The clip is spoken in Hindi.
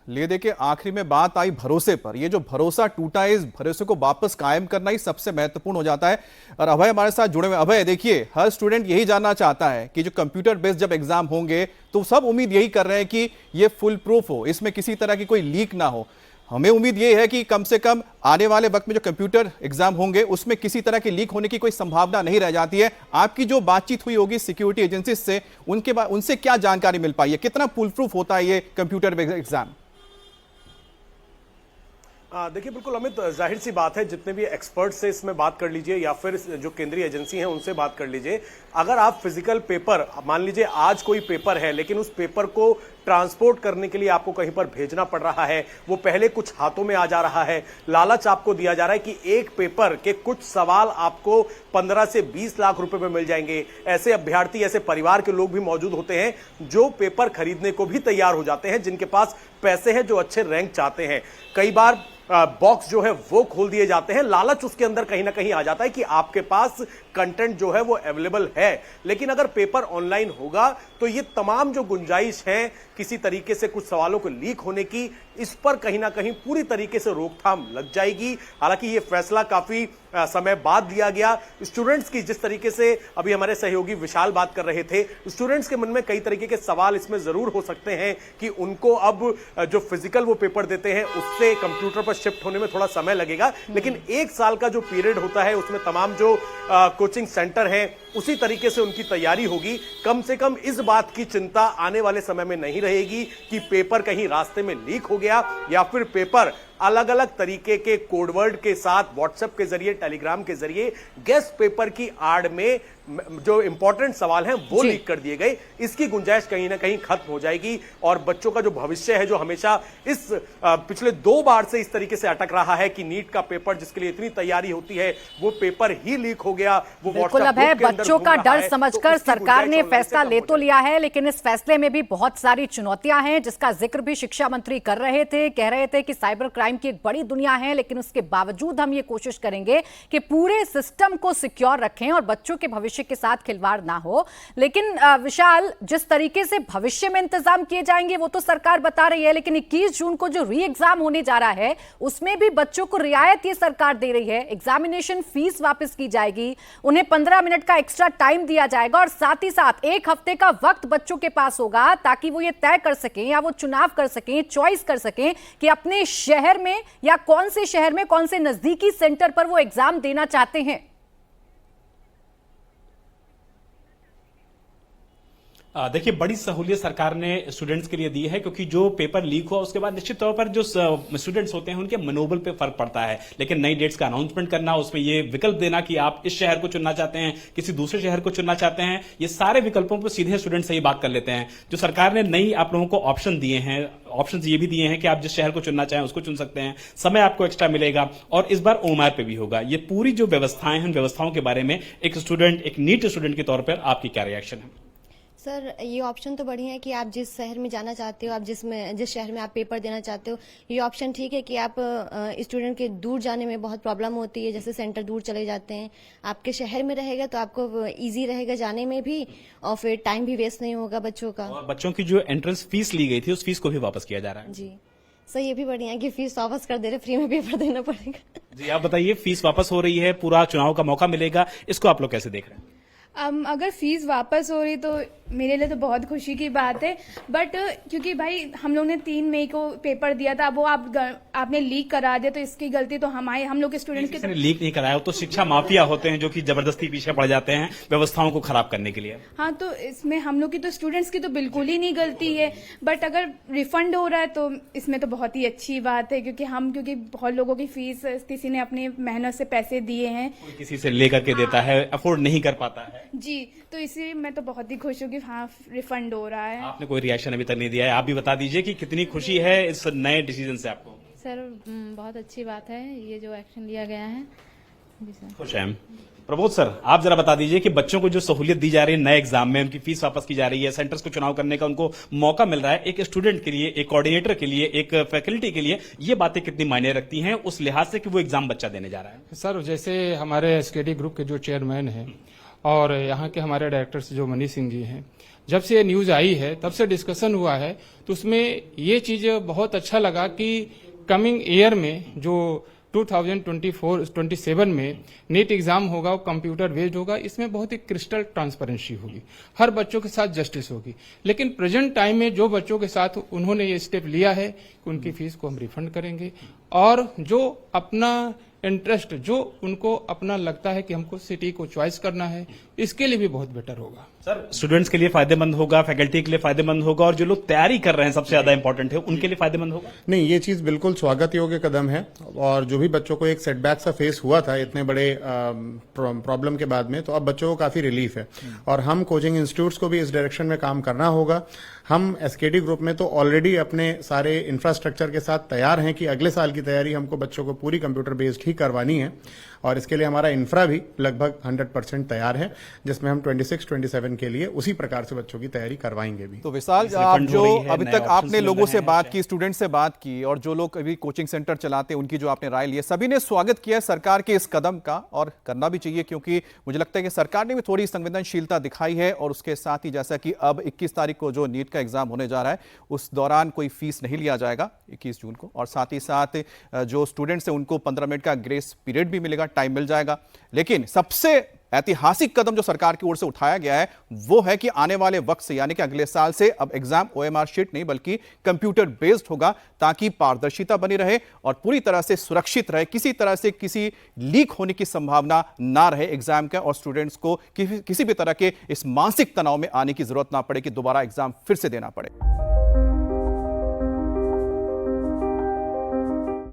ले दे के आखिरी में बात आई भरोसे पर। ये जो भरोसा टूटा है, इस भरोसे को वापस कायम करना ही सबसे महत्वपूर्ण हो जाता है। और अभय हमारे साथ जुड़े हुए। अभय, देखिए, हर स्टूडेंट यही जानना चाहता है कि जो कंप्यूटर बेस्ड जब एग्जाम होंगे तो सब उम्मीद यही कर रहे हैं कि ये फुल प्रूफ हो, इसमें किसी तरह की कोई लीक ना हो। हमें उम्मीद ये है कि कम से कम आने वाले वक्त में जो कंप्यूटर एग्जाम होंगे उसमें किसी तरह की लीक होने की कोई संभावना नहीं रह जाती है। आपकी जो बातचीत हुई होगी सिक्योरिटी एजेंसी से, उनसे क्या जानकारी मिल पाई है, कितना फुल प्रूफ होता है ये कंप्यूटर एग्जाम? देखिए, बिल्कुल अमित, जाहिर सी बात है, जितने भी एक्सपर्ट से इसमें बात कर लीजिए या फिर जो केंद्रीय एजेंसी हैं उनसे बात कर लीजिए। अगर आप फिजिकल पेपर, मान लीजिए आज कोई पेपर है लेकिन उस पेपर को ट्रांसपोर्ट करने के लिए आपको कहीं पर भेजना पड़ रहा है, वो पहले कुछ हाथों में आ जा रहा है, लालच आपको दिया जा रहा है कि एक पेपर के कुछ सवाल आपको 15 से 20 लाख रुपए में मिल जाएंगे। ऐसे अभ्यर्थी, ऐसे परिवार के लोग भी मौजूद होते हैं जो पेपर खरीदने को भी तैयार हो जाते हैं, जिनके पास पैसे हैं, जो अच्छे रैंक चाहते हैं। कई बार बॉक्स जो है वो खोल दिए जाते हैं, लालच उसके अंदर कहीं ना कहीं आ जाता है कि आपके पास कंटेंट जो है वो अवेलेबल है। लेकिन अगर पेपर ऑनलाइन होगा तो ये तमाम जो गुंजाइश है किसी तरीके से कुछ सवालों को लीक होने की, इस पर कहीं ना कहीं पूरी तरीके से रोकथाम लग जाएगी। हालांकि ये फैसला काफी समय बाद लिया गया। स्टूडेंट्स की, जिस तरीके से अभी हमारे सहयोगी विशाल बात कर रहे थे, स्टूडेंट्स के मन में कई तरीके के सवाल इसमें जरूर हो सकते हैं कि उनको अब जो फिजिकल वो पेपर देते हैं उससे कंप्यूटर पर शिफ्ट होने में थोड़ा समय लगेगा। लेकिन 1 साल का जो पीरियड होता है उसमें तमाम जो कोचिंग सेंटर हैं उसी तरीके से उनकी तैयारी होगी। कम से कम इस बात की चिंता आने वाले समय में नहीं रहेगी कि पेपर कहीं रास्ते में लीक हो गया या फिर पेपर अलग अलग तरीके के कोडवर्ड के साथ व्हाट्सएप के जरिए, टेलीग्राम के जरिए गेस्ट पेपर की आड़ में जो इंपॉर्टेंट सवाल हैं वो लीक कर दिए गए। इसकी गुंजाइश कहीं ना कहीं खत्म हो जाएगी और बच्चों का जो भविष्य है, जो हमेशा इस पिछले 2 बार से इस तरीके से अटक रहा है कि नीट का पेपर जिसके लिए इतनी तैयारी होती है वो पेपर ही लीक हो गया, वो व्हाट्सएप ग्रुप के अंदर बच्चों का डर समझकर सरकार ने फैसला ले तो लिया है, लेकिन इस फैसले में भी बहुत सारी चुनौतियां हैं, जिसका जिक्र भी शिक्षा मंत्री कर रहे थे। कह रहे थे कि साइबर क्राइम की एक बड़ी दुनिया है, लेकिन उसके बावजूद हम ये कोशिश करेंगे कि पूरे सिस्टम को सिक्योर रखें और बच्चों के भविष्य के साथ खिलवाड़ ना हो। लेकिन विशाल, जिस तरीके से भविष्य में इंतजाम किए जाएंगे वो तो सरकार बता रही है, लेकिन 21 जून को जो री एग्जाम होने जा रहा है उसमें भी बच्चों को रियायत ये सरकार दे रही है। एग्जामिनेशन फीस वापस की जाएगी, उन्हें 15 मिनट का एक्स्ट्रा टाइम दिया जाएगा और साथ ही साथ 1 हफ्ते का वक्त बच्चों के पास होगा ताकि वो ये तय कर सकें या वो चुनाव कर सकें, चॉइस कर सकें कि अपने शहर में या कौन से शहर में, कौन से नजदीकी सेंटर पर वो एग्जाम देना चाहते हैं। देखिए, बड़ी सहूलियत सरकार ने स्टूडेंट्स के लिए दी है, क्योंकि जो पेपर लीक हुआ उसके बाद निश्चित तौर पर जो स्टूडेंट्स होते हैं उनके मनोबल पे फर्क पड़ता है। लेकिन नई डेट्स का अनाउंसमेंट करना, उसमें ये विकल्प देना कि आप इस शहर को चुनना चाहते हैं, किसी दूसरे शहर को चुनना चाहते हैं, ये सारे विकल्पों पर सीधे स्टूडेंट से ही बात कर लेते हैं। जो सरकार ने नई आप लोगों को ऑप्शन दिए हैं, ऑप्शन ये भी दिए हैं कि आप जिस शहर को चुनना चाहें उसको चुन सकते हैं, समय आपको एक्स्ट्रा मिलेगा और इस बार ओएमआर पे भी होगा। ये पूरी जो व्यवस्थाएं हैं, उन व्यवस्थाओं के बारे में एक स्टूडेंट, एक नीट स्टूडेंट के तौर पर आपकी क्या रिएक्शन है? सर, ये ऑप्शन तो बढ़िया है कि आप जिस शहर में जाना चाहते हो, आप जिस शहर में आप पेपर देना चाहते हो, ये ऑप्शन ठीक है कि आप स्टूडेंट के दूर जाने में बहुत प्रॉब्लम होती है, जैसे सेंटर दूर चले जाते हैं। आपके शहर में रहेगा तो आपको इजी रहेगा जाने में भी और फिर टाइम भी वेस्ट नहीं होगा बच्चों का। और बच्चों की जो एंट्रेंस फीस ली गई थी उस फीस को भी वापस किया जा रहा है। जी सर, ये भी बढ़िया है कि फीस वापस कर दे रहे, फ्री में पेपर देना पड़ेगा। जी, आप बताइए, फीस वापस हो रही है, पूरा चुनाव का मौका मिलेगा, इसको आप लोग कैसे देख रहे हैं? अगर फीस वापस हो रही तो मेरे लिए तो बहुत खुशी की बात है, बट क्योंकि भाई हम लोग ने 3 मई को पेपर दिया था, वो आपने लीक करा दिया, तो इसकी गलती तो हम लोग के स्टूडेंट्स की। किसी ने लीक नहीं कराया, तो शिक्षा माफिया होते हैं जो कि जबरदस्ती पीछे पड़ जाते हैं व्यवस्थाओं को खराब करने के लिए। हाँ, तो इसमें हम लोग की तो स्टूडेंट्स की तो बिल्कुल ही नहीं गलती है, बट अगर रिफंड हो रहा है तो इसमें तो बहुत ही अच्छी बात है, क्योंकि बहुत लोगों की फीस किसी ने अपने मेहनत से पैसे दिए हैं, किसी से लेकर के देता है, अफोर्ड नहीं कर पाता है। जी, तो इसी मैं तो बहुत ही खुश हूँ कि हाँ, रिफंड हो रहा है। आपने कोई रिएक्शन अभी तक नहीं दिया है, आप भी बता दीजिए कि कितनी खुशी है इस नए डिसीजन से आपको? सर, बहुत अच्छी बात है ये जो एक्शन लिया गया है। जी सर, खुश हैं। प्रबोध सर, आप जरा बता दीजिए कि बच्चों को जो सहूलियत दी जा रही है नए एग्जाम में, उनकी फीस वापस की जा रही है, सेंटर्स को चुनाव करने का उनको मौका मिल रहा है, एक स्टूडेंट के लिए, एक कोऑर्डिनेटर के लिए, एक फैकल्टी के लिए ये बातें कितनी मायने रखती हैं उस लिहाज से कि वो एग्जाम बच्चा देने जा रहा है? सर, जैसे हमारे एसकेडी ग्रुप के जो चेयरमैन हैं और यहाँ के हमारे डायरेक्टर जो मनीष सिंह जी हैं, जब से ये न्यूज आई है तब से डिस्कशन हुआ है, तो उसमें ये चीज बहुत अच्छा लगा कि कमिंग ईयर में जो 2024-27 में नीट एग्जाम होगा वो कंप्यूटर बेस्ड होगा। इसमें बहुत ही क्रिस्टल ट्रांसपेरेंसी होगी, हर बच्चों के साथ जस्टिस होगी। लेकिन प्रेजेंट टाइम में जो बच्चों के साथ उन्होंने ये स्टेप लिया है कि उनकी फीस को हम रिफंड करेंगे, और जो अपना इंटरेस्ट, जो उनको अपना लगता है कि हमको सिटी को चॉइस करना है, इसके लिए भी बहुत बेटर होगा। सर, स्टूडेंट्स के लिए फायदेमंद होगा, फैकल्टी के लिए फायदेमंद होगा, और जो लोग तैयारी कर रहे हैं सबसे ज्यादा इंपॉर्टेंट है उनके लिए फायदेमंद होगा। नहीं, ये चीज बिल्कुल स्वागत योग्य कदम है, और जो भी बच्चों को एक सेटबैक सा फेस हुआ था इतने बड़े प्रॉब्लम के बाद में, तो अब बच्चों को काफी रिलीफ है। और हम कोचिंग इंस्टीट्यूट्स को भी इस डायरेक्शन में काम करना होगा। हम एसकेडी ग्रुप में तो ऑलरेडी अपने सारे इंफ्रास्ट्रक्चर के साथ तैयार हैं कि अगले साल की तैयारी हमको बच्चों को पूरी कंप्यूटर बेस्ड ही करवानी है, और इसके लिए हमारा इंफ्रा भी लगभग 100% तैयार है, जिसमें हम 26-27 के लिए उसी प्रकार से बच्चों की तैयारी करवाएंगे भी। तो विशाल, आप जो अभी तक आपने लोगों से बात की, स्टूडेंट से बात की, और जो लोग अभी कोचिंग सेंटर चलाते हैं उनकी जो आपने राय ली है, सभी ने स्वागत किया है सरकार के इस कदम का, और करना भी चाहिए, क्योंकि मुझे लगता है कि सरकार ने भी थोड़ी संवेदनशीलता दिखाई है। और उसके साथ ही जैसा कि अब 21 तारीख को जो नीट का एग्जाम होने जा रहा है, उस दौरान कोई फीस नहीं लिया जाएगा 21 जून को, और साथ ही साथ जो स्टूडेंट्स हैं उनको 15 मिनट का ग्रेस पीरियड भी मिलेगा, टाइम मिल जाएगा। लेकिन सबसे ऐतिहासिक कदम जो सरकार की ओर से उठाया गया है वो है कि आने वाले वक्त से, यानी कि अगले साल से, अब एग्जाम ओएमआर शीट नहीं बल्कि कंप्यूटर बेस्ड होगा, ताकि पारदर्शिता बनी रहे और पूरी तरह से सुरक्षित रहे, किसी तरह से किसी लीक होने की संभावना ना रहे एग्जाम का, और स्टूडेंट्स को किसी भी तरह के इस मानसिक तनाव में आने की जरूरत ना पड़े कि दोबारा एग्जाम फिर से देना पड़े।